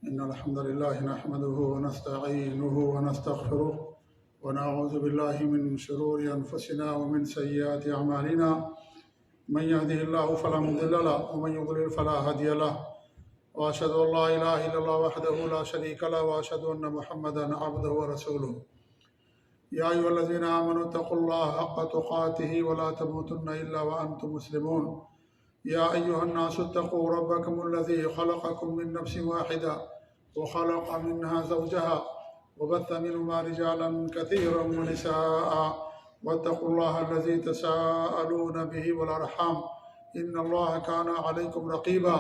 إن الحمد لله نحمده ونستعينه ونستغفره ونعوذ بالله من شرور أنفسنا ومن سيئات أعمالنا. من يهده الله فلا مضل له ومن يضلل فلا هادي له، وأشهد أن لا إله إلا الله وحده لا شريك له، وأشهد أن محمدا عبده ورسوله. يا أيها الذين آمنوا اتقوا الله حق تقاته ولا تموتن إلا وأنتم مسلمون. يا أيها الناس اتقوا ربكم الذي خلقكم من نفس واحدة وخلق منها زوجها وبث منهما رجالا كثيرا ونساء، واتقوا الله الذي تساءلون به والأرحام إن الله كان عليكم رقيبا.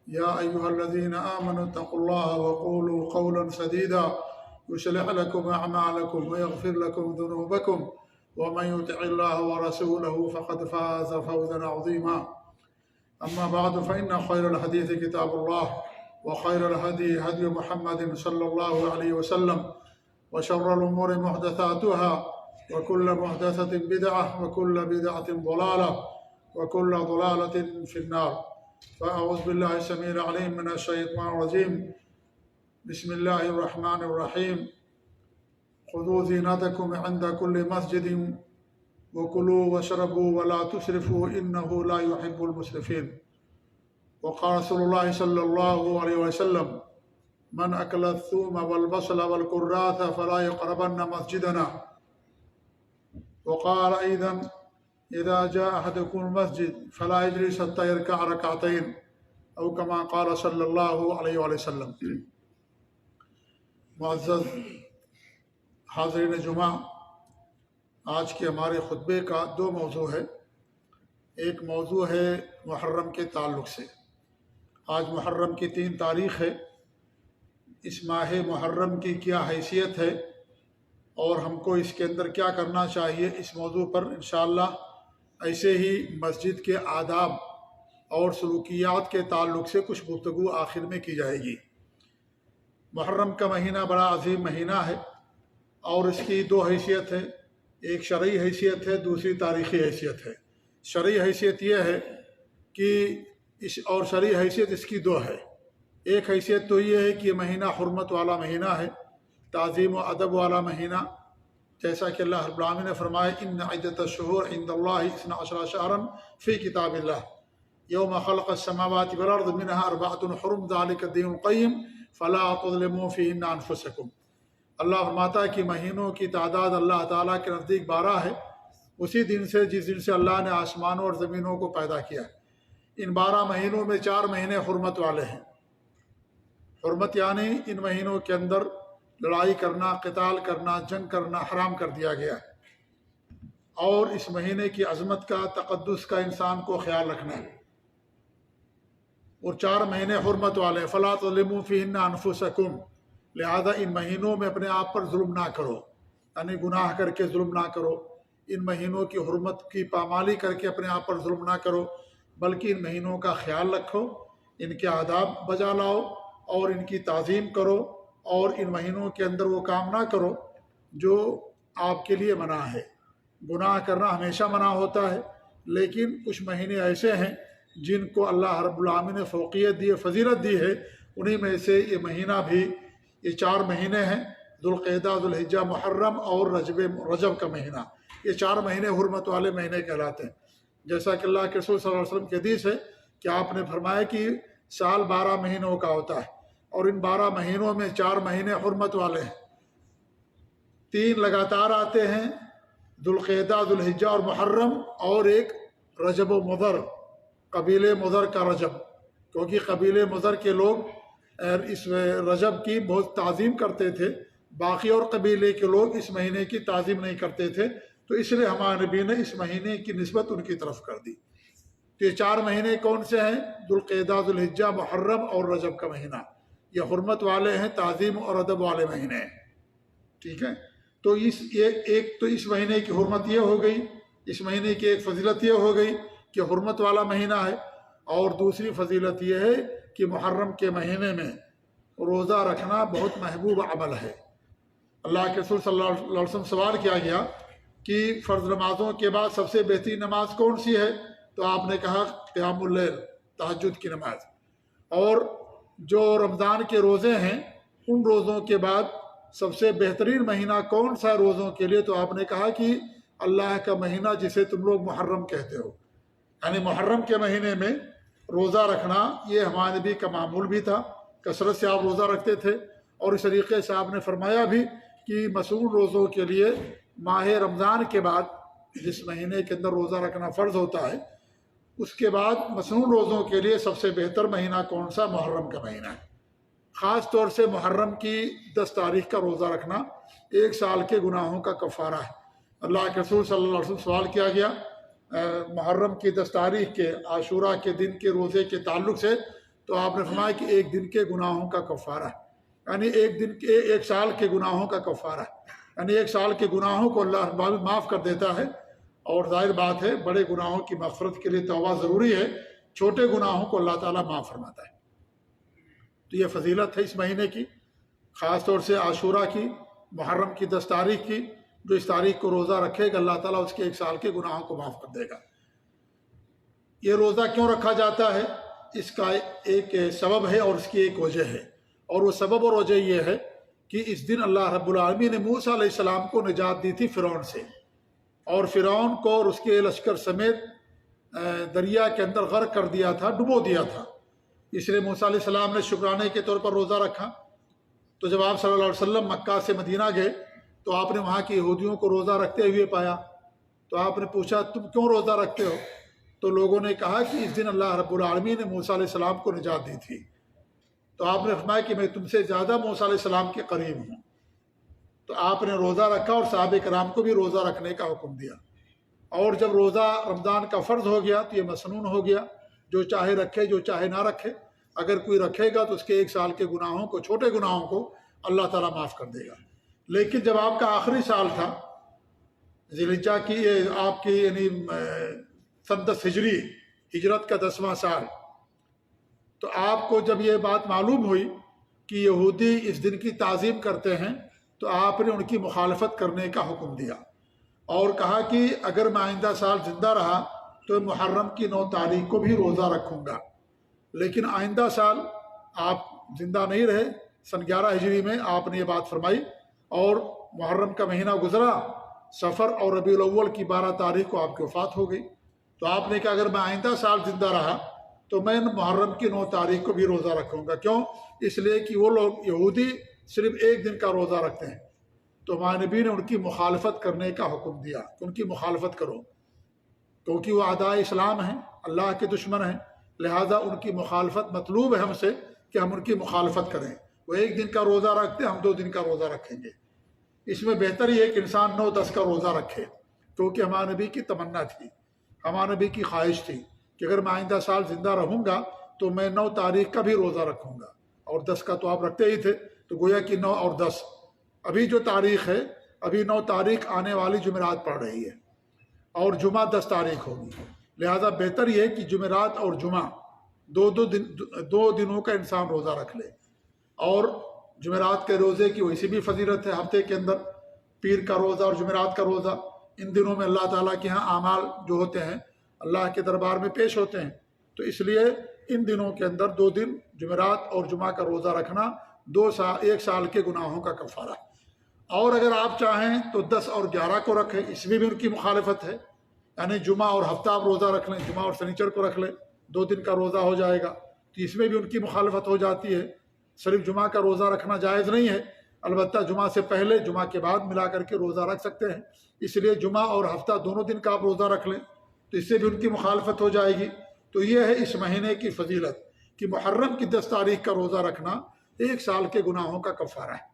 يا أيها الذين آمنوا اتقوا الله وقولوا قولا سديدا يصلح لكم أعمالكم ويغفر لكم ذنوبكم، ومن يطع الله ورسوله فقد فاز فوزا عظيما. أما بعد فإن خير الحديث كتاب الله، وخير الهدي هدي محمد صلى الله عليه وسلم، وشر الأمور محدثاتها، وكل محدثة بدعة، وكل بدعة ضلالة، وكل ضلالة في النار. فأعوذ بالله السميع العليم من الشيطان الرجيم. بسم الله الرحمن الرحيم. خذوا زينتكم عند كل مسجد وكلوا واشربوا ولا تسرفوا إنه لا يحب المسرفين. وقال رسول الله صلى الله عليه وسلم: من أكل الثوم والبصل والكراث فلا يقربن مسجدنا. وقال أيضا: إذا جاء أحدكم المسجد فلا يجلس حتى يركع ركعتين، أو كما قال صلی اللہ علیہ وسلم. معزز حاضرین جمعہ، آج کے ہمارے خطبے کا دو موضوع ہے. ایک موضوع ہے محرم کے تعلق سے. آج محرم کی 3 تاریخ ہے. اس ماہ محرم کی کیا حیثیت ہے اور ہم کو اس کے اندر کیا کرنا چاہیے، اس موضوع پر انشاءاللہ ایسے ہی مسجد کے آداب اور سلوکیات کے تعلق سے کچھ گفتگو آخر میں کی جائے گی. محرم کا مہینہ بڑا عظیم مہینہ ہے اور اس کی 2 حیثیت ہے. ایک شرعی حیثیت ہے، دوسری تاریخی حیثیت ہے. شرعی حیثیت یہ ہے کہ اور شرعی حیثیت اس کی 2 ہے. ایک حیثیت تو یہ ہے کہ یہ مہینہ حرمت والا مہینہ ہے، تعظیم و ادب والا مہینہ، جیسا کہ اللہ رب العالمین نے فرمایا: ان عدۃ الشہور عند اللہ 12 شہرا فی کتاب اللہ یوم خلق السماوات والارض منها 4 حرم ذلک الدین القیم فلا تظلموا فیہن انفسکم. اللہ فرماتا ہے کہ مہینوں کی تعداد اللہ تعالیٰ کے نزدیک 12 ہے، اسی دن سے جس دن سے اللہ نے آسمانوں اور زمینوں کو پیدا کیا. ان 12 مہینوں میں 4 مہینے حرمت والے ہیں. حرمت یعنی ان مہینوں کے اندر لڑائی کرنا، قتال کرنا، جنگ کرنا حرام کر دیا گیا ہے، اور اس مہینے کی عظمت کا، تقدس کا انسان کو خیال رکھنا ہے. اور 4 مہینے حرمت والے، فلا تظلموا فیہن انفسکم، لہذا ان مہینوں میں اپنے آپ پر ظلم نہ کرو، یعنی گناہ کر کے ظلم نہ کرو. ان مہینوں کی حرمت کی پامالی کر کے اپنے آپ پر ظلم نہ کرو، بلکہ ان مہینوں کا خیال رکھو، ان کے آداب بجا لاؤ اور ان کی تعظیم کرو، اور ان مہینوں کے اندر وہ کام نہ کرو جو آپ کے لیے منع ہے. گناہ کرنا ہمیشہ منع ہوتا ہے، لیکن کچھ مہینے ایسے ہیں جن کو اللہ رب العالمین نے فوقیت دی ہے، فضیلت دی ہے. انہی میں سے یہ مہینہ بھی، یہ 4 مہینے ہیں: ذوالقعدہ، ذوالحجہ، محرم اور رجب کا مہینہ. یہ 4 مہینے حرمت والے مہینے کہلاتے ہیں. جیسا کہ اللہ کے رسول صلی اللہ علیہ وسلم کی حدیث ہے کہ آپ نے فرمایا کہ سال 12 مہینوں کا ہوتا ہے، اور ان 12 مہینوں میں 4 مہینے حرمت والے ہیں. 3 لگاتار آتے ہیں: ذوالقعدہ، ذوالحجہ اور محرم، اور ایک رجب و مضر، قبیلے مضر کا رجب، کیونکہ قبیلے مضر کے لوگ اس رجب کی بہت تعظیم کرتے تھے، باقی اور قبیلے کے لوگ اس مہینے کی تعظیم نہیں کرتے تھے، تو اس لیے ہمارے نبی نے اس مہینے کی نسبت ان کی طرف کر دی. تو یہ 4 مہینے کون سے ہیں؟ ذوالقعدہ، ذوالحجہ، محرم اور رجب کا مہینہ. یہ حرمت والے ہیں، تعظیم اور ادب والے مہینے ہیں. ٹھیک ہے، تو ایک تو اس مہینے کی حرمت یہ ہو گئی، اس مہینے کی ایک فضیلت یہ ہو گئی کہ حرمت والا مہینہ ہے. اور دوسری فضیلت یہ ہے کہ محرم کے مہینے میں روزہ رکھنا بہت محبوب عمل ہے. اللہ کے رسول صلی اللہ علیہ وسلم سوال کیا گیا کہ فرض نمازوں کے بعد سب سے بہترین نماز کون سی ہے؟ تو آپ نے کہا قیام اللیل، تہجد کی نماز. اور جو رمضان کے روزے ہیں ان روزوں کے بعد سب سے بہترین مہینہ کون سا روزوں کے لیے؟ تو آپ نے کہا کہ اللہ کا مہینہ جسے تم لوگ محرم کہتے ہو، یعنی محرم کے مہینے میں روزہ رکھنا یہ ہمارے نبی کا معمول بھی تھا، کثرت سے آپ روزہ رکھتے تھے، اور اس طریقے سے آپ نے فرمایا بھی کہ مصون روزوں کے لیے ماہ رمضان کے بعد جس مہینے کے اندر روزہ رکھنا فرض ہوتا ہے، اس کے بعد مصنون روزوں کے لیے سب سے بہتر مہینہ کون سا؟ محرم کا مہینہ ہے۔ خاص طور سے محرم کی 10 تاریخ کا روزہ رکھنا 1 سال کے گناہوں کا کفارہ ہے۔ اللہ کے رسول صلی اللہ علیہ وسلم سوال کیا گیا محرم کی 10 تاریخ کے عاشورہ کے دن کے روزے کے تعلق سے، تو آپ نے فرمایا کہ 1 دن کے گناہوں کا کفارہ ہے، یعنی 1 سال کے گناہوں کا کفارہ ہے، یعنی 1 سال کے گناہوں کو اللہ رب العالمین معاف کر دیتا ہے۔ اور ظاہر بات ہے بڑے گناہوں کی مغفرت کے لیے توبہ ضروری ہے، چھوٹے گناہوں کو اللہ تعالیٰ معاف فرماتا ہے۔ تو یہ فضیلت ہے اس مہینے کی، خاص طور سے عاشورہ کی، محرم کی 10 تاریخ کی۔ جو اس تاریخ کو روزہ رکھے گا اللہ تعالیٰ اس کے 1 سال کے گناہوں کو معاف کر دے گا۔ یہ روزہ کیوں رکھا جاتا ہے؟ اس کا ایک سبب ہے اور اس کی ایک وجہ ہے، اور وہ سبب اور وجہ یہ ہے کہ اس دن اللہ رب العالمین نے موسیٰ علیہ السلام کو نجات دی تھی فرعون سے، اور فرعون کو اور اس کے لشکر سمیت دریا کے اندر غرق کر دیا تھا، ڈبو دیا تھا۔ اس لیے موسیٰ علیہ السلام نے شکرانے کے طور پر روزہ رکھا۔ تو جب آپ صلی اللہ علیہ وسلم مکہ سے مدینہ گئے تو آپ نے وہاں کے یہودیوں کو روزہ رکھتے ہوئے پایا، تو آپ نے پوچھا تم کیوں روزہ رکھتے ہو؟ تو لوگوں نے کہا کہ اس دن اللہ رب العالمین نے موسیٰ علیہ السلام کو نجات دی تھی۔ تو آپ نے فرمایا کہ میں تم سے زیادہ موسیٰ علیہ السلام کے قریب ہوں۔ تو آپ نے روزہ رکھا اور صحابہ کرام کو بھی روزہ رکھنے کا حکم دیا۔ اور جب روزہ رمضان کا فرض ہو گیا تو یہ مسنون ہو گیا، جو چاہے رکھے جو چاہے نہ رکھے۔ اگر کوئی رکھے گا تو اس کے 1 سال کے گناہوں کو، چھوٹے گناہوں کو اللہ تعالیٰ معاف کر دے گا۔ لیکن جب آپ کا آخری سال تھا ذی الحجہ کی، آپ کی یعنی سن 10 ہجری، ہجرت کا 10واں سال، تو آپ کو جب یہ بات معلوم ہوئی کہ یہودی اس دن کی تعظیم کرتے ہیں تو آپ نے ان کی مخالفت کرنے کا حکم دیا اور کہا کہ اگر میں آئندہ سال زندہ رہا تو محرم کی 9 تاریخ کو بھی روزہ رکھوں گا۔ لیکن آئندہ سال آپ زندہ نہیں رہے، سن 11 ہجری میں آپ نے یہ بات فرمائی اور محرم کا مہینہ گزرا، صفر اور ربیع الاول کی 12 تاریخ کو آپ کی وفات ہو گئی۔ تو آپ نے کہا اگر میں آئندہ سال زندہ رہا تو میں محرم کی 9 تاریخ کو بھی روزہ رکھوں گا۔ کیوں؟ اس لیے کہ وہ لوگ یہودی صرف 1 دن کا روزہ رکھتے ہیں، تو ہمارے نبی نے ان کی مخالفت کرنے کا حکم دیا کہ ان کی مخالفت کرو، کیونکہ وہ اعداء اسلام ہیں، اللہ کے دشمن ہیں، لہذا ان کی مخالفت مطلوب ہے ہم سے کہ ہم ان کی مخالفت کریں۔ وہ 1 دن کا روزہ رکھتے ہیں، ہم 2 دن کا روزہ رکھیں گے۔ اس میں بہتر یہ ہے کہ انسان 9-10 کا روزہ رکھے، کیونکہ ہمارے نبی کی تمنا تھی، ہمارے نبی کی خواہش تھی کہ اگر میں آئندہ سال زندہ رہوں گا تو میں 9 تاریخ کا بھی روزہ رکھوں گا، اور 10 کا تو آپ رکھتے ہی تھے، تو گویا کہ 9 اور 10، ابھی جو تاریخ ہے، ابھی 9 تاریخ آنے والی جمعرات پڑ رہی ہے اور جمعہ 10 تاریخ ہوگی، لہذا بہتر یہ ہے کہ جمعرات اور جمعہ دو دنوں کا انسان روزہ رکھ لے۔ اور جمعرات کے روزے کی ویسی بھی فضیلت ہے، ہفتے کے اندر پیر کا روزہ اور جمعرات کا روزہ، ان دنوں میں اللہ تعالیٰ کے ہاں اعمال جو ہوتے ہیں اللہ کے دربار میں پیش ہوتے ہیں، تو اس لیے ان دنوں کے اندر 2 دن جمعرات اور جمعہ کا روزہ رکھنا 1 سال کے گناہوں کا کفارہ ہے۔ اور اگر آپ چاہیں تو 10 اور 11 کو رکھیں، اس میں بھی ان کی مخالفت ہے، یعنی جمعہ اور ہفتہ آپ روزہ رکھ لیں، جمعہ اور سنیچر کو رکھ لیں، 2 دن کا روزہ ہو جائے گا، تو اس میں بھی ان کی مخالفت ہو جاتی ہے۔ صرف جمعہ کا روزہ رکھنا جائز نہیں ہے، البتہ جمعہ سے پہلے جمعہ کے بعد ملا کر کے روزہ رکھ سکتے ہیں، اس لیے جمعہ اور ہفتہ دونوں دن کا آپ روزہ رکھ لیں تو اس سے بھی ان کی مخالفت ہو جائے گی۔ تو یہ ہے اس مہینے کی فضیلت کہ محرم کی 10 تاریخ کا روزہ رکھنا 1 سال کے گناہوں کا کفارہ ہے۔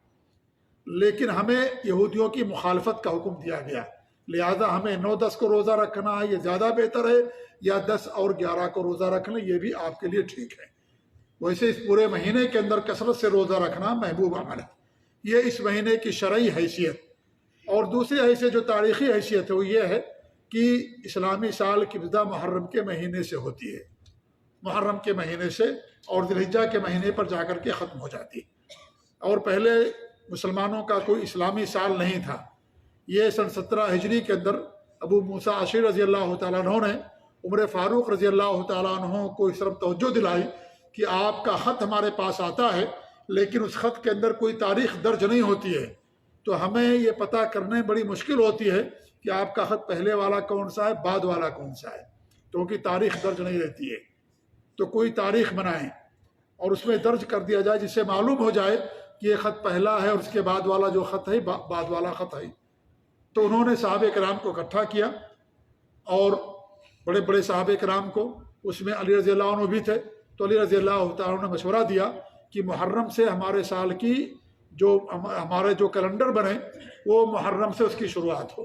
لیکن ہمیں یہودیوں کی مخالفت کا حکم دیا گیا، لہذا ہمیں 9-10 کو روزہ رکھنا ہے، یہ زیادہ بہتر ہے، یا 10 اور 11 کو روزہ رکھ لیں، یہ بھی آپ کے لیے ٹھیک ہے۔ ویسے اس پورے مہینے کے اندر کثرت سے روزہ رکھنا محبوب عمل ہے، یہ اس مہینے کی شرعی حیثیت۔ اور دوسری حیثیت جو تاریخی حیثیت ہے وہ یہ ہے کہ اسلامی سال کی ابتدا محرم کے مہینے سے ہوتی ہے، محرم کے مہینے سے، اور ذی الحجہ کے مہینے پر جا کر کے ختم ہو جاتی ہے۔ اور پہلے مسلمانوں کا کوئی اسلامی سال نہیں تھا، یہ سن 17 ہجری کے اندر ابو موسیٰ اشعری رضی اللہ تعالیٰ عنہ نے عمر فاروق رضی اللہ تعالیٰ عنہ کو اس طرف توجہ دلائی کہ آپ کا خط ہمارے پاس آتا ہے لیکن اس خط کے اندر کوئی تاریخ درج نہیں ہوتی ہے، تو ہمیں یہ پتہ کرنے بڑی مشکل ہوتی ہے کہ آپ کا خط پہلے والا کون سا ہے، بعد والا کون سا ہے، کیونکہ تاریخ درج نہیں رہتی ہے۔ تو کوئی تاریخ بنائیں اور اس میں درج کر دیا جائے جس سے معلوم ہو جائے کہ یہ خط پہلا ہے اور اس کے بعد والا جو خط ہے بعد والا خط ہے۔ تو انہوں نے صحابہ کرام کو اکٹھا کیا، اور بڑے بڑے صحابہ کرام کو، اس میں علی رضی اللہ عنہ بھی تھے، تو علی رضی اللہ تعالیٰ نے مشورہ دیا کہ محرم سے ہمارے سال کی جو ہمارے جو کیلنڈر بنے وہ محرم سے اس کی شروعات ہو۔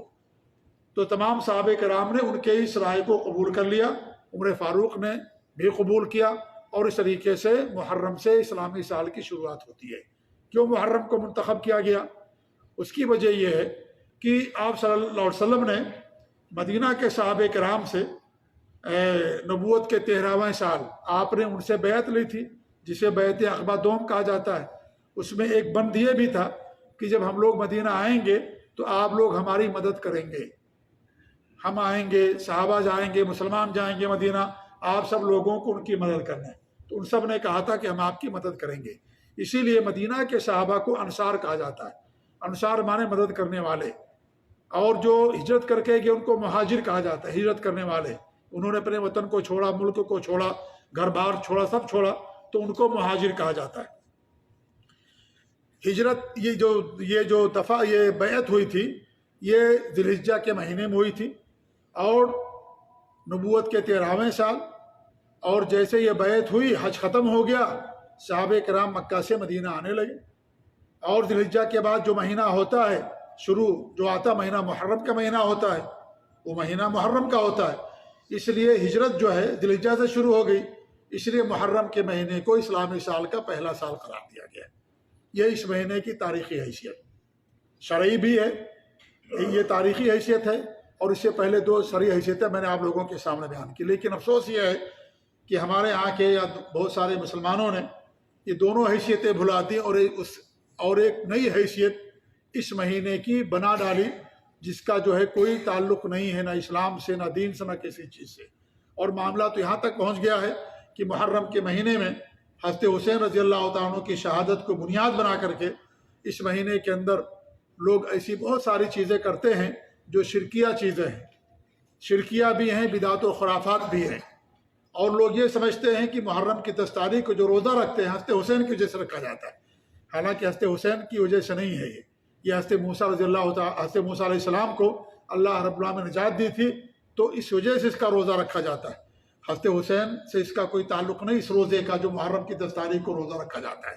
تو تمام صحابہ کرام نے ان کے اس رائے کو قبول کر لیا، عمر فاروق نے بھی قبول کیا، اور اس طریقے سے محرم سے اسلامی سال کی شروعات ہوتی ہے۔ کیوں محرم کو منتخب کیا گیا؟ اس کی وجہ یہ ہے کہ آپ صلی اللہ علیہ وسلم نے مدینہ کے صحابہ کرام سے نبوت کے 13واں سال آپ نے ان سے بیعت لی تھی، جسے بیعت عقبہ دوم کہا جاتا ہے۔ اس میں ایک بند یہ بھی تھا کہ جب ہم لوگ مدینہ آئیں گے تو آپ لوگ ہماری مدد کریں گے، ہم آئیں گے، صحابہ جائیں گے، مسلمان جائیں گے مدینہ، آپ سب لوگوں کو ان کی مدد کرنا ہے۔ تو ان سب نے کہا تھا کہ ہم آپ کی مدد کریں گے، اسی لیے مدینہ کے صحابہ کو انصار کہا جاتا ہے۔ انصار مانے مدد کرنے والے، اور جو ہجرت کر کے گئے ان کو مہاجر کہا جاتا ہے، ہجرت کرنے والے۔ انہوں نے اپنے وطن کو چھوڑا، ملک کو چھوڑا، گھر بار چھوڑا، سب چھوڑا، تو ان کو مہاجر کہا جاتا ہے۔ ہجرت یہ جو دفعہ یہ بیعت ہوئی تھی یہ ذی الحجہ کے مہینے میں ہوئی تھی، اور نبوت کے 13ویں سال، اور جیسے یہ بیعت ہوئی حج ختم ہو گیا، صحابہ کرام مکہ سے مدینہ آنے لگے، اور ذی الحجہ کے بعد جو مہینہ ہوتا ہے شروع جو آتا مہینہ محرم کا مہینہ ہوتا ہے، وہ مہینہ محرم کا ہوتا ہے، اس لیے ہجرت جو ہے ذی الحجہ سے شروع ہو گئی، اس لیے محرم کے مہینے کو اسلامی سال کا پہلا سال قرار دیا گیا۔ یہ اس مہینے کی تاریخی حیثیت شرعی بھی ہے، یہ تاریخی حیثیت ہے، اور اس سے پہلے 2 شرعی حیثیتیں میں نے آپ لوگوں کے سامنے بیان کی۔ لیکن افسوس یہ ہے کہ ہمارے یہاں کے یا بہت سارے مسلمانوں نے یہ دونوں حیثیتیں بھلا دی، اور ایک نئی حیثیت اس مہینے کی بنا ڈالی، جس کا جو ہے کوئی تعلق نہیں ہے، نہ اسلام سے، نہ دین سے، نہ کسی چیز سے۔ اور معاملہ تو یہاں تک پہنچ گیا ہے کہ محرم کے مہینے میں حضرت حسین رضی اللہ تعالیٰ عنہ کی شہادت کو بنیاد بنا کر کے اس مہینے کے اندر لوگ ایسی بہت ساری چیزیں کرتے ہیں جو شرکیہ چیزیں ہیں، شرکیہ بھی ہیں، بدعت و خرافات بھی ہیں، اور لوگ یہ سمجھتے ہیں کہ محرم کی 10 تاریخ کو جو روزہ رکھتے ہیں حضرت حسین کی وجہ سے رکھا جاتا ہے، حالانکہ حضرت حسین کی وجہ سے نہیں ہے۔ یہ حضرت موسیٰ رضی اللہ تعالیٰ، حضرت موسیٰ علیہ السلام کو اللہ رب العالمین نے نجات دی تھی، تو اس وجہ سے اس کا روزہ رکھا جاتا ہے۔ حضرت حسین سے اس کا کوئی تعلق نہیں، اس روزے کا جو محرم کی 10 تاریخ کو روزہ رکھا جاتا ہے۔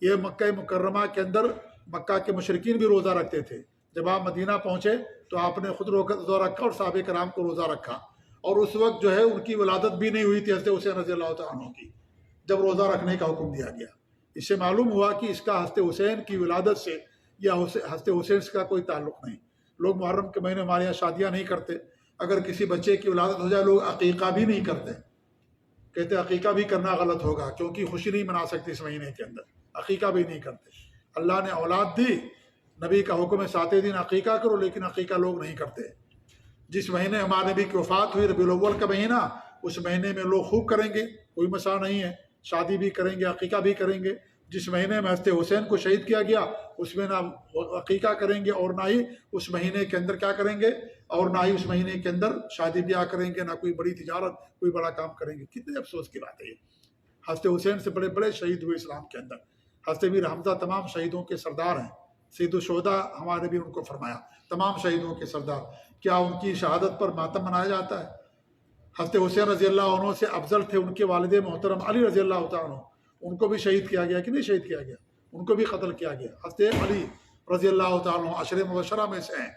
یہ مکہ مکرمہ کے اندر مکہ کے مشرکین بھی روزہ رکھتے تھے، جب آپ مدینہ پہنچے تو آپ نے خود روزہ رکھا اور صحابہ کرام کو روزہ رکھا، اور اس وقت جو ہے ان کی ولادت بھی نہیں ہوئی تھی حضرت حسین رضی اللہ تعالیٰ عنہ کی، جب روزہ رکھنے کا حکم دیا گیا۔ اس سے معلوم ہوا کہ اس کا حضرت حسین کی ولادت سے یا حضرت حسین سے کا کوئی تعلق نہیں۔ لوگ محرم کے مہینے ہمارے یہاں شادیاں نہیں کرتے، اگر کسی بچے کی ولادت ہو جائے لوگ عقیقہ بھی نہیں کرتے، کہتے عقیقہ بھی کرنا غلط ہوگا کیونکہ خوشی نہیں منا سکتے اس مہینے کے اندر، عقیقہ بھی نہیں کرتے۔ اللہ نے اولاد دی، نبی کا حکم ہے 7 دن عقیقہ کرو، لیکن عقیقہ لوگ نہیں کرتے۔ جس مہینے ہمارے نبی کی وفات ہوئی ربیع الاول کا مہینہ، اس مہینے میں لوگ خوب کریں گے، کوئی مسئلہ نہیں ہے، شادی بھی کریں گے، عقیقہ بھی کریں گے۔ جس مہینے میں حضرت حسین کو شہید کیا گیا اس میں نہ عقیقہ کریں گے، اور نہ ہی اس مہینے کے اندر کیا کریں گے، اور نہ ہی اس مہینے کے اندر شادی بیاہ کریں گے، نہ کوئی بڑی تجارت، کوئی بڑا کام کریں گے۔ کتنے افسوس کی بات ہے یہ۔ حضرت حسین سے بڑے بڑے شہید ہوئے اسلام کے اندر، حضرت امیر حمزہ تمام شہیدوں کے سردار ہیں، سید الشہداء ہمارے بھی ان کو فرمایا، تمام شہیدوں کے سردار۔ کیا ان کی شہادت پر ماتم منایا جاتا ہے؟ حضرت حسین رضی اللہ عنہ سے افضل تھے ان کے والد محترم علی رضی اللہ تعالیٰ عنہ، ان کو بھی شہید کیا گیا کہ نہیں شہید کیا گیا؟ ان کو بھی قتل کیا گیا۔ حضرت علی رضی اللہ تعالیٰ عنہ عشر مبشرہ میں سے ہیں،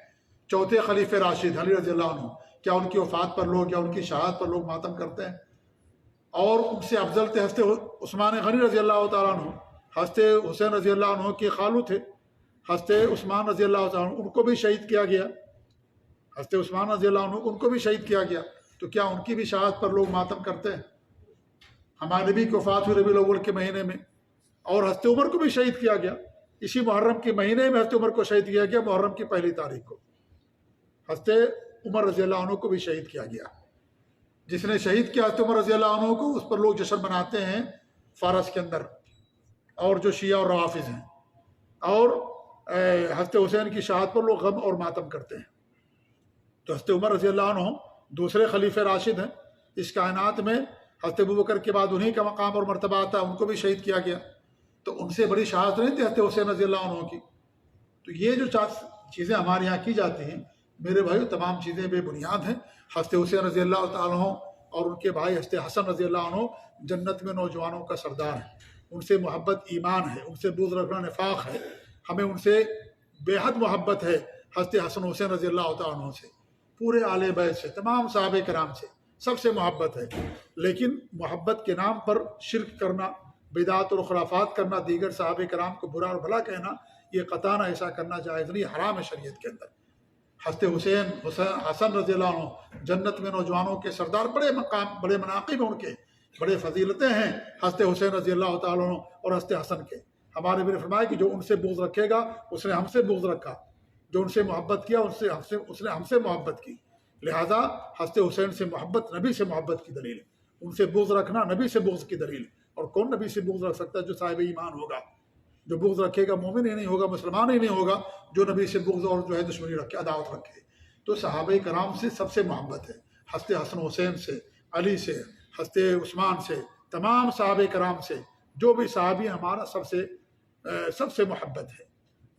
4تھے خلیفہ راشد علی رضی اللہ عنہ۔ کیا ان کی وفات پر لوگ یا ان کی شہادت پر لوگ ماتم کرتے ہیں؟ اور ان سے افضل تھے حضرت عثمان غنی رضی اللہ تعالیٰ عنہ، حضرت حسین رضی اللہ عنہ کے خالو تھے، حضرت عثمان رضی اللہ تعالیٰ عنہ، ان کو بھی شہید کیا گیا۔ حضرت عثمان رضی اللہ عنہ ان کو بھی شہید کیا گیا، تو کیا ان کی بھی شہادت پر لوگ ماتم کرتے ہیں؟ ہمارے نبی کی وفات ہوئی ربیع الاول کے مہینے میں، اور حضرت عمر کو بھی شہید کیا گیا اسی محرم کے مہینے میں۔ حضرت عمر کو شہید کیا گیا محرم کی 1 تاریخ کو، حضرت عمر رضی اللہ عنہ کو بھی شہید کیا گیا۔ جس نے شہید کیا حضرت عمر رضی اللہ عنہ کو، اس پر لوگ جشن مناتے ہیں فارس کے اندر، اور جو شیعہ اور روافظ ہیں، اور حضرت حسین کی شہادت پر لوگ غم اور ماتم کرتے ہیں۔ تو حضرت عمر رضی اللہ عنہ دوسرے خلیفہ راشد ہیں اس کائنات میں، حضرت ابوبکر کے بعد انہی کا مقام اور مرتبہ آتا ہے، ان کو بھی شہید کیا گیا، تو ان سے بڑی شہادت نہیں تھی حضرت حسین رضی اللہ عنہ کی۔ تو یہ جو چیزیں ہمارے یہاں کی جاتی ہیں میرے بھائی، تمام چیزیں بے بنیاد ہیں۔ حضرت حسین رضی اللہ تعالیٰ عنہ اور ان کے بھائی حضرت حسن رضی اللہ عنہ جنت میں نوجوانوں کا سردار ہیں، ان سے محبت ایمان ہے، ان سے بغض رکھنا نفاق ہے، ہمیں ان سے بے حد محبت ہے۔ حضرت حسن حسین رضی اللہ تعالیٰ عنہ سے، پورے آل بیت سے، تمام صحابہ کرام سے سب سے محبت ہے، لیکن محبت کے نام پر شرک کرنا، بدعات اور خرافات کرنا، دیگر صحابہ کرام کو برا اور بھلا کہنا، یہ قطعاً ایسا کرنا جائز نہیں، حرام ہے شریعت کے اندر۔ حضرت حسن رضی اللہ عنہ جنت میں نوجوانوں کے سردار، بڑے مقام، بڑے مناقب ہیں ان کے، بڑے فضیلتیں ہیں حضرت حسین رضی اللہ تعالیٰ عنہ اور حضرت حسن کے۔ ہمارے نبی نے فرمایا کہ جو ان سے بغض رکھے گا اس نے ہم سے بغض رکھا، جو ان سے محبت کیا اس نے ہم سے محبت کی۔ لہذا حضرت حسین سے محبت نبی سے محبت کی دلیل ہے، ان سے بغض رکھنا نبی سے بغض کی دلیل ہے۔ اور کون نبی سے بغض رکھ سکتا ہے؟ جو صاحب ایمان ہوگا۔ جو بغض رکھے گا مومن ہی نہیں ہوگا، مسلمان ہی نہیں ہوگا، جو نبی سے بغض اور جو ہے دشمنی رکھے، عداوت رکھے۔ تو صحابہ کرام سے سب سے محبت ہے، حضرت حسن حسین سے، علی سے، حضرت عثمان سے، تمام صحابہ کرام سے، جو بھی صحابی ہمارا سب سے محبت ہے۔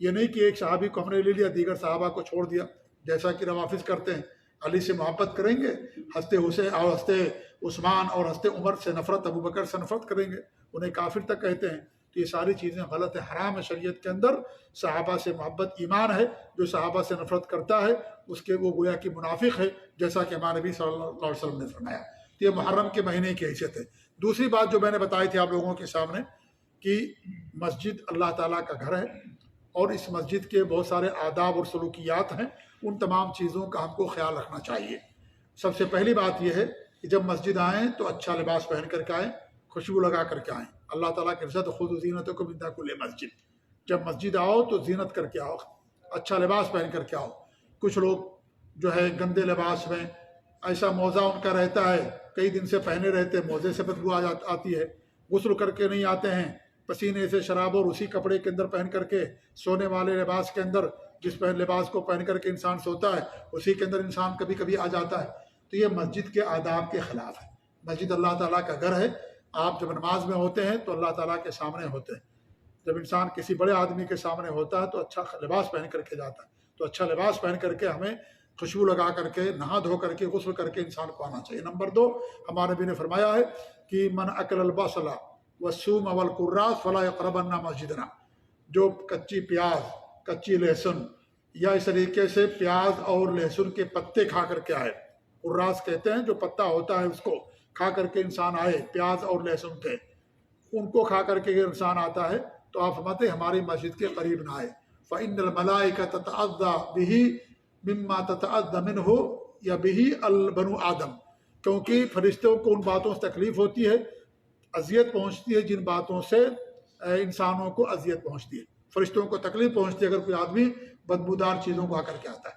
یہ نہیں کہ ایک صحابی کو ہم نے لے لیا، دیگر صحابہ کو چھوڑ دیا، جیسا کہ روافظ کرتے ہیں۔ علی سے محبت کریں گے، حضرت حسین اور حضرت عثمان اور حضرت عمر سے نفرت، ابوبکر سے نفرت کریں گے، انہیں کافر تک کہتے ہیں۔ تو یہ ساری چیزیں غلط ہیں، حرام ہے شریعت کے اندر۔ صحابہ سے محبت ایمان ہے، جو صحابہ سے نفرت کرتا ہے اس کے وہ گویا کہ منافق ہے، جیسا کہ ہمارے نبی صلی اللہ علیہ وسلم نے فرمایا۔ تو یہ محرم کے مہینے کی حیثیت ہے۔ دوسری بات جو میں نے بتائی تھی آپ لوگوں کے سامنے کہ مسجد اللہ تعالیٰ کا گھر ہے، اور اس مسجد کے بہت سارے آداب اور سلوکیات ہیں، ان تمام چیزوں کا ہم کو خیال رکھنا چاہیے۔ سب سے پہلی بات یہ ہے کہ جب مسجد آئیں تو اچھا لباس پہن کر کے آئیں، خوشبو لگا کر کے آئیں۔ اللہ تعالیٰ کے عزت خود زینتکم عند کل مسجد، جب مسجد آؤ تو زینت کر کے آؤ، اچھا لباس پہن کر کے آؤ۔ کچھ لوگ جو ہے گندے لباس میں، ایسا موزہ ان کا رہتا ہے، کئی دن سے پہنے رہتے، موزے سے بدبو آتی ہے، غسل کر کے نہیں آتے ہیں، پسینے سے شراب اور اسی کپڑے کے اندر پہن کر کے، سونے والے لباس کے اندر، جس لباس کو پہن کر کے انسان سوتا ہے اسی کے اندر انسان کبھی کبھی آ جاتا ہے۔ تو یہ مسجد کے آداب کے خلاف ہے۔ مسجد اللہ تعالیٰ کا گھر ہے، آپ جب نماز میں ہوتے ہیں تو اللہ تعالیٰ کے سامنے ہوتے ہیں۔ جب انسان کسی بڑے آدمی کے سامنے ہوتا ہے تو اچھا لباس پہن کر کے جاتا ہے، تو اچھا لباس پہن کر کے ہمیں خوشبو لگا کر کے، نہا دھو کر کے، غسل کر کے انسان کو آنا چاہیے۔ نمبر 2، ہمارے نبی نے فرمایا ہے کہ من اکل البصل والثوم والقراص فلا يقربن مسجدنا، جو کچی پیاز، کچی لہسن یا اس طریقے سے پیاز اور لہسن کے پتے کھا کر کے آئے، قراص کہتے ہیں جو پتا ہوتا ہے، اس کو کھا کر کے انسان آئے، پیاز اور لہسن کے، ان کو کھا کر کے انسان آتا ہے تو آپ فرماتے ہیں ہماری مسجد کے قریب نہ آئے۔ فإن الملائکۃ تتعذی بہ مما تتعذی منہ یا بہ بنو آدم، کیونکہ فرشتوں کو ان باتوں سے تکلیف ہوتی ہے، اذیت پہنچتی ہے، جن باتوں سے انسانوں کو اذیت پہنچتی ہے، فرشتوں کو تکلیف پہنچتی ہے اگر کوئی آدمی بدبودار چیزوں کو آ کر کے آتا ہے۔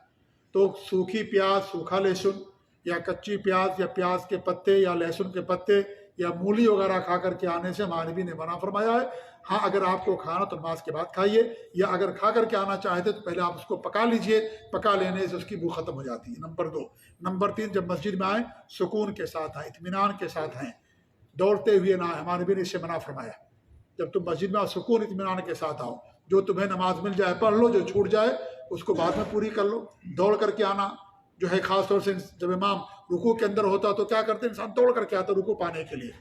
تو سوکھی پیاز، سوکھا لہسن یا کچی پیاز یا پیاز کے پتے یا لہسن کے پتے یا مولی وغیرہ کھا کر کے آنے سے ہمارے نبی نے منع فرمایا ہے۔ ہاں اگر آپ کو کھانا تو نماز کے بعد کھائیے، یا اگر کھا کر کے آنا چاہتے تو پہلے آپ اس کو پکا لیجئے، پکا لینے سے اس کی بو ختم ہو جاتی ہے۔ نمبر 2۔ نمبر 3، جب مسجد میں آئیں سکون کے ساتھ آئیں، اطمینان کے ساتھ آئیں، دوڑتے ہوئے نہ آئیں، ہمارے نبی نے اس سے منع فرمایا۔ جب تم مسجد میں آؤ سکون اطمینان کے ساتھ آؤ، جو تمہیں نماز مل جائے پڑھ لو، جو چھوٹ جائے اس کو بعد میں پوری کر لو۔ دوڑ کر کے آنا جو ہے، خاص طور سے جب امام رکوع کے اندر ہوتا تو کیا کرتے، انسان دوڑ کر کے آتا رکوع پانے کے لیے،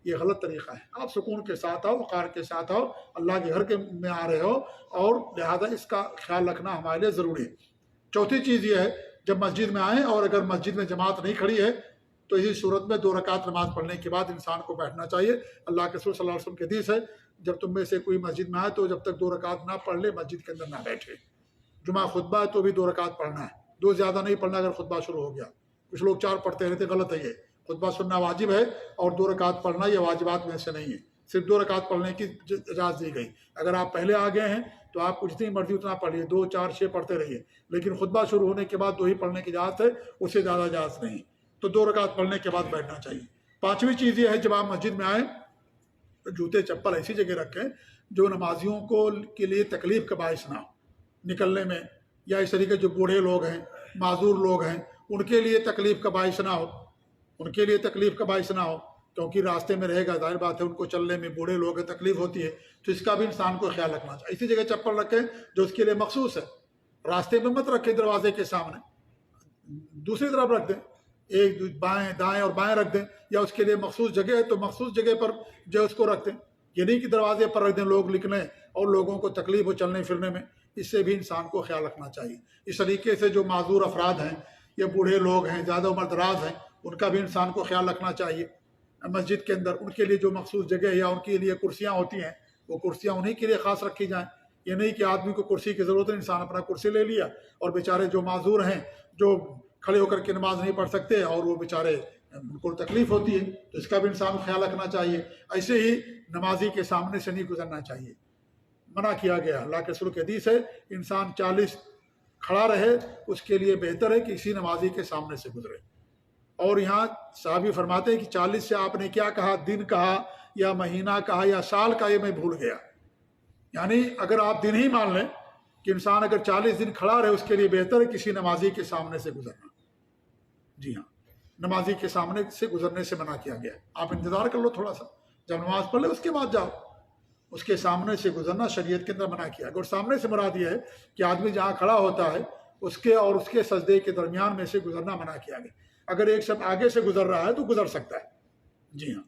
یہ غلط طریقہ ہے۔ آپ سکون کے ساتھ آؤ، وقار کے ساتھ آؤ، اللہ کے گھر میں آ رہے ہو، اور لہذا اس کا خیال رکھنا ہمارے لیے ضروری ہے۔ چوتھی چیز یہ ہے، جب مسجد میں آئیں اور اگر مسجد میں جماعت نہیں کھڑی ہے تو اسی صورت میں 2 رکعت نماز پڑھنے کے بعد انسان کو بیٹھنا چاہیے۔ اللہ کے رسول صلی اللہ علیہ وسلم کی حدیث ہے، جب تم میں سے کوئی مسجد میں آئے تو جب تک 2 رکعت نہ پڑھ لے مسجد کے اندر نہ بیٹھے۔ جمعہ خطبہ ہے تو بھی 2 رکعت پڑھنا ہے، 2 زیادہ نہیں پڑھنا اگر خطبہ شروع ہو گیا۔ کچھ لوگ 4 پڑھتے رہتے، غلط ہے یہ۔ خطبہ سننا واجب ہے اور 2 رکعت پڑھنا یہ واجبات میں سے نہیں ہے، صرف 2 رکعت پڑھنے کی اجازت دی گئی۔ اگر آپ پہلے آ گئے ہیں تو آپ کو جتنی مرضی اتنا پڑھیے، 2 4 6 پڑھتے رہیے، لیکن خطبہ شروع ہونے کے بعد 2 ہی پڑھنے کی اجازت ہے، اس سے زیادہ اجازت نہیں، تو 2 رکعت پڑھنے کے بعد بیٹھنا چاہیے۔ 5ویں چیز یہ ہے، جب آپ مسجد میں آئیں جوتے چپل ایسی جگہ رکھیں جو نمازیوں کے لیے تکلیف کا باعث نہ ہو نکلنے میں، یا اس طریقے جو بوڑھے لوگ ہیں، معذور لوگ ہیں، ان کے لیے تکلیف کا باعث نہ ہو، ان کے لیے تکلیف کا باعث نہ ہو، کیونکہ راستے میں رہے گا، ظاہر بات ہے ان کو چلنے میں، بوڑھے لوگ ہیں، تکلیف ہوتی ہے، تو اس کا بھی انسان کو خیال رکھنا چاہیے۔ اسی جگہ چپل رکھیں جو اس کے لیے مخصوص ہے، راستے میں مت رکھیں دروازے کے سامنے، دوسری طرف رکھ دیں، ایک بائیں دائیں اور بائیں رکھ دیں، یا اس کے لیے مخصوص جگہ ہے تو مخصوص جگہ پر جو اس کو رکھ دیں، یہ نہیں کہ دروازے پر رکھ دیں لوگ نکلیں اور لوگوں کو تکلیف ہو چلنے پھرنے میں، اس سے بھی انسان کو خیال رکھنا چاہیے۔ اس طریقے سے جو معذور افراد ہیں یا بوڑھے لوگ ہیں، زیادہ عمر دراز ہیں، ان کا بھی انسان کو خیال رکھنا چاہیے۔ مسجد کے اندر ان کے لیے جو مخصوص جگہ ہے یا ان کے لیے کرسیاں ہوتی ہیں، وہ کرسیاں انہی کے لیے خاص رکھی جائیں۔ یہ نہیں کہ آدمی کو کرسی کی ضرورت ہے، انسان اپنا کرسی لے لیا، اور بیچارے جو معذور ہیں، جو کھڑے ہو کر کے نماز نہیں پڑھ سکتے اور وہ بیچارے ان کو تکلیف ہوتی ہے، تو اس کا بھی انسان کو خیال رکھنا چاہیے۔ ایسے ہی نمازی کے سامنے سے نہیں گزرنا چاہیے، منع کیا گیا۔ اللہ کے رسول کی حدیث ہے انسان 40 کھڑا رہے اس کے لیے بہتر ہے کہ کسی نمازی کے سامنے سے گزرے۔ اور یہاں صحابی فرماتے ہیں کہ 40 سے آپ نے کیا کہا، دن کہا یا مہینہ کہا یا سال کا، یہ میں بھول گیا۔ یعنی اگر آپ دن ہی مان لیں کہ انسان اگر 40 دن کھڑا رہے اس کے لیے بہتر ہے کسی نمازی کے سامنے سے گزرنا۔ جی ہاں، نمازی کے سامنے سے گزرنے سے منع کیا گیا ہے۔ آپ انتظار کر لو تھوڑا سا، جب نماز پڑھ لے اس کے بعد جاؤ، اس کے سامنے سے گزرنا شریعت کے اندر منع کیا گیا۔ اور سامنے سے مراد یہ ہے کہ آدمی جہاں کھڑا ہوتا ہے اس کے اور اس کے سجدے کے درمیان میں سے گزرنا منع کیا گیا۔ اگر ایک شخص آگے سے گزر رہا ہے تو گزر سکتا ہے، جی ہاں،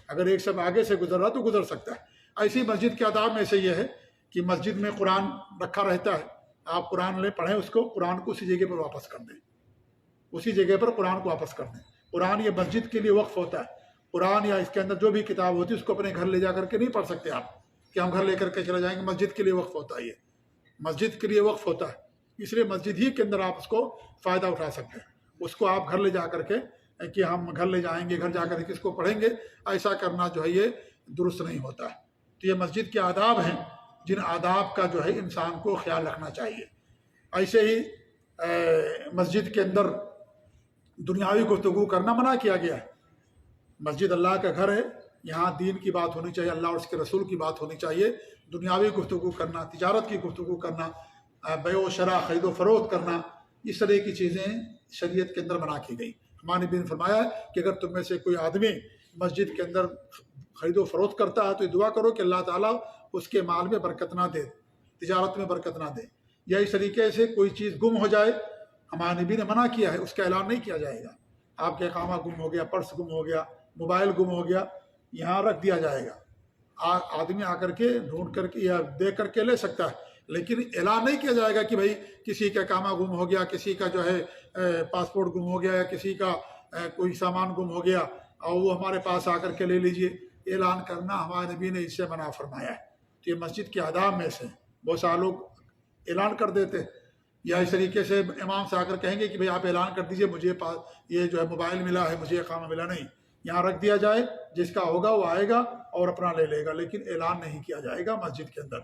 اگر ایک شخص آگے سے گزر رہا ہے تو گزر سکتا ہے۔ ایسی مسجد کے آداب میں سے یہ ہے کہ مسجد میں قرآن رکھا رہتا ہے، آپ قرآن لے پڑھیں اس کو، قرآن کو اسی جگہ پر واپس کر دیں، اسی جگہ پر قرآن کو واپس کر دیں۔ قرآن یہ مسجد کے لیے وقف ہوتا ہے، قرآن یا اس کے اندر جو بھی کتاب ہوتی ہے اس کو اپنے گھر لے جا کر کے نہیں پڑھ سکتے آپ، کہ ہم گھر لے کر کے چلے جائیں گے۔ مسجد کے لیے وقف ہوتا ہے، یہ مسجد کے لیے وقف ہوتا ہے، اس لیے مسجد ہی کے اندر آپ اس کو فائدہ اٹھا سکتے ہیں۔ اس کو آپ گھر لے جا کر کے کہ ہم گھر لے جائیں گے، گھر جا کر کے اس کو پڑھیں گے، ایسا کرنا جو ہے یہ درست نہیں ہوتا ہے۔ تو یہ مسجد کے آداب ہیں جن آداب کا جو ہے انسان کو خیال رکھنا چاہیے۔ ایسے ہی مسجد کے اندر دنیاوی گفتگو کرنا منع کیا گیا ہے۔ مسجد اللہ کا گھر ہے، یہاں دین کی بات ہونی چاہیے، اللہ اور اس کے رسول کی بات ہونی چاہیے۔ دنیاوی گفتگو کرنا، تجارت کی گفتگو کرنا، بیع و شرع، خرید و فروخت کرنا، اس طرح کی چیزیں شریعت کے اندر منع کی گئی۔ ہمارے نبی نے فرمایا ہے کہ اگر تم میں سے کوئی آدمی مسجد کے اندر خرید و فروخت کرتا ہے تو یہ دعا کرو کہ اللہ تعالیٰ اس کے مال میں برکت نہ دے، تجارت میں برکت نہ دے۔ یا اس طریقے سے کوئی چیز گم ہو جائے، ہمارے نبی نے منع کیا ہے، اس کا اعلان نہیں کیا جائے گا۔ آپ کا اقامہ گم ہو گیا، پرس گم ہو گیا، موبائل گم ہو گیا، یہاں رکھ دیا جائے گا، آدمی آ کر کے ڈھونڈ کر کے یا دیکھ کر کے لے سکتا ہے، لیکن اعلان نہیں کیا جائے گا کہ بھائی کسی کا اقامہ گم ہو گیا، کسی کا جو ہے پاسپورٹ گم ہو گیا، یا کسی کا کوئی سامان گم ہو گیا اور وہ ہمارے پاس آ کر کے لے لیجئے۔ اعلان کرنا ہمارے نبی نے اس سے منع فرمایا ہے۔ تو یہ مسجد کے آداب میں سے بہت سارے لوگ اعلان کر دیتے، یا اس طریقے سے امام سے آ کر کہیں گے کہ بھائی آپ اعلان کر دیجئے مجھے یہ جو ہے موبائل ملا ہے، مجھے اقامہ ملا نہیں، یہاں رکھ دیا جائے، جس کا ہوگا وہ آئے گا اور اپنا لے لے گا، لیکن اعلان نہیں کیا جائے گا مسجد کے اندر،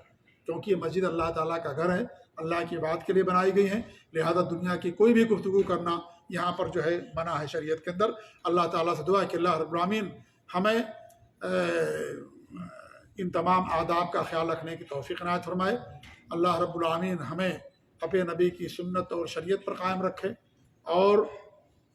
کیونکہ یہ مسجد اللہ تعالیٰ کا گھر ہے، اللہ کی بات کے لیے بنائی گئی ہیں، لہذا دنیا کی کوئی بھی گفتگو کرنا یہاں پر جو ہے منع ہے شریعت کے اندر۔ اللہ تعالیٰ سے دعا ہے کہ اللہ رب العالمین ہمیں ان تمام آداب کا خیال رکھنے کی توفیق عنایت فرمائے۔ اللہ رب العالمین ہمیں اپنے نبی کی سنت اور شریعت پر قائم رکھے، اور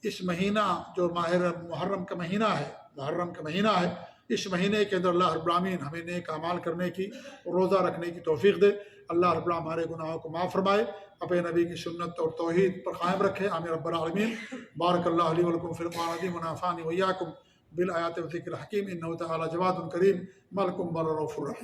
اس مہینہ جو ماہ محرم کا مہینہ ہے، اس مہینے کے اندر اللہ رب العالمین ہمیں نیک اعمال کرنے کی، روزہ رکھنے کی توفیق دے۔ اللہ رب العالمین ہمارے گناہوں کو معاف فرمائے، اپنے نبی کی سنت اور توحید پر قائم رکھے، آمین رب العالمین۔ بارک اللہ علی ولکم فی القرآن العظیم ونفعني وإياكم بالآیات والذکر الحکیم، انہ تعالی جواد کریم ملک بر رؤوف رحیم۔